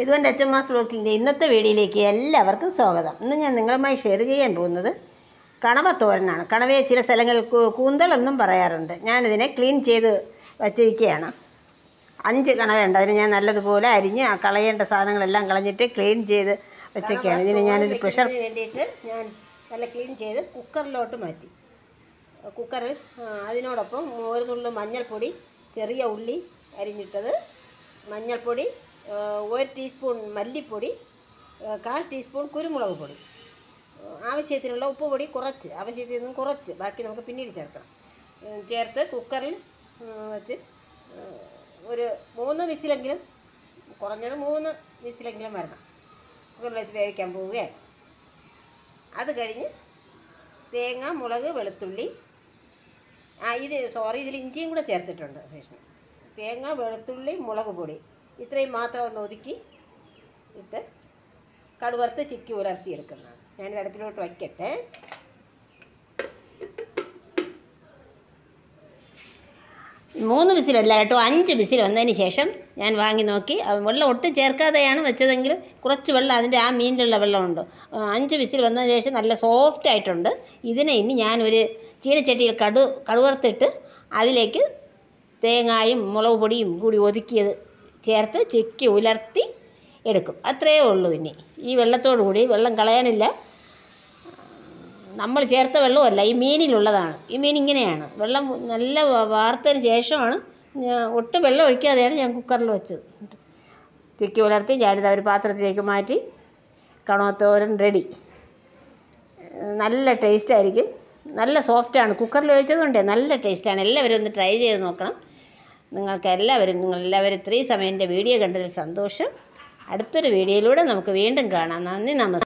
ഇതുകൊണ്ട് HMS ബ്ലോക്കിൻ്റെ ഇന്നത്തെ വീഡിയോയിലേക്ക് എല്ലാവർക്കും സ്വാഗതം. ഇന്ന് ഞാൻ നിങ്ങളുമായി ഷെയർ ചെയ്യാൻ പോകുന്നത് കണവത്തോരനാണ്. കണവയെ ചില സ്ഥലങ്ങളിൽ കൂന്തലെന്നും പറയാറുണ്ട്. ഞാനിതിനെ ക്ലീൻ ചെയ്ത് വച്ചിരിക്കുകയാണ്. 5 കണവയുണ്ട്. അതിന് ഞാൻ നല്ലതുപോലെ അരിഞ്ഞ് കളയേണ്ട സാധനങ്ങളെല്ലാം കളഞ്ഞിട്ട് ക്ലീൻ ചെയ്ത് വെച്ചൊക്കെയാണ്. ഇതിന് ഞാനൊരു പ്രഷർ വേണ്ടിയിട്ട് ഞാൻ നല്ല ക്ലീൻ ചെയ്ത് കുക്കറിലോട്ട് മാറ്റി. കുക്കറിൽ അതിനോടൊപ്പം ഒരു നുള്ളു മഞ്ഞൾപ്പൊടി, ചെറിയ ഉള്ളി അരിഞ്ഞിട്ടത്, മഞ്ഞൾപ്പൊടി, 1 ടീസ്പൂൺ മല്ലിപ്പൊടി, 1/4 ടീസ്പൂൺ കുരുമുളക് പൊടി, ആവശ്യത്തിനുള്ള ഉപ്പ് പൊടി കുറച്ച്, ആവശ്യത്തിൽ നിന്നും കുറച്ച്, ബാക്കി നമുക്ക് പിന്നീട് ചേർക്കണം. ചേർത്ത് കുക്കറിൽ വെച്ച് ഒരു 3 വിസിലെങ്കിലും, കുറഞ്ഞത് 3 വിസിലെങ്കിലും വരണം. കുക്കറിൽ വെച്ച് വേവിക്കാൻ പോവുകയാണ്. അത് കഴിഞ്ഞ് തേങ്ങ, മുളക്, വെളുത്തുള്ളി, ഇതിൽ ഇഞ്ചിയും കൂടെ ചേർത്തിട്ടുണ്ട്. തേങ്ങ, വെളുത്തുള്ളി, മുളക് പൊടി ഇത്രയും മാത്രം ഒന്ന് ഒതുക്കി ഇട്ട് കടുവറുത്ത് ചിക്കി ഉലർത്തിയെടുക്കുന്നതാണ്. ഞാനിത് അടുപ്പിലോട്ട് വയ്ക്കട്ടെ. മൂന്ന് വിസിലല്ല കേട്ടോ, 5 വിസിൽ വന്നതിന് ശേഷം ഞാൻ വാങ്ങി നോക്കി. വെള്ളം ഒട്ടും ചേർക്കാതെയാണ് വെച്ചതെങ്കിൽ കുറച്ച് വെള്ളം, അതിൻ്റെ ആ മീനിലുള്ള വെള്ളമുണ്ട്. 5 വിസിൽ വന്നതിന് ശേഷം നല്ല സോഫ്റ്റ് ആയിട്ടുണ്ട്. ഇതിനെ ഇനി ഞാനൊരു ചീനച്ചട്ടിയിൽ കടുവറുത്തിട്ട് അതിലേക്ക് തേങ്ങായും മുളക് പൊടിയും കൂടി ഒതുക്കിയത് ചേർത്ത് ചിക്കി ഉലർത്തി എടുക്കും. അത്രയേ ഉള്ളൂ. ഇനി ഈ വെള്ളത്തോടു കൂടി, വെള്ളം കളയാനില്ല, നമ്മൾ ചേർത്ത വെള്ളമല്ല, ഈ മീനിലുള്ളതാണ്. ഈ മീൻ ഇങ്ങനെയാണ്. വെള്ളം നല്ല വാർത്തതിന് ശേഷമാണ്, ഒട്ടും വെള്ളം ഒഴിക്കാതെയാണ് ഞാൻ കുക്കറിൽ വെച്ചത്. ചിക്കി ഉലർത്തി ഞാനിത് ഒരു പാത്രത്തിലേക്ക് മാറ്റി. കണവത്തോരൻ റെഡി. നല്ല ടേസ്റ്റായിരിക്കും, നല്ല സോഫ്റ്റാണ്. കുക്കറിൽ വെച്ചതുകൊണ്ടേ നല്ല ടേസ്റ്റാണ്. എല്ലാവരും ഒന്ന് ട്രൈ ചെയ്ത് നോക്കണം. നിങ്ങളെല്ലാവരും ഇത്രയും സമയം എൻ്റെ വീഡിയോ കണ്ടതിൽ സന്തോഷം. അടുത്തൊരു വീഡിയോയിലൂടെ നമുക്ക് വീണ്ടും കാണാം. നന്ദി, നമസ്കാരം.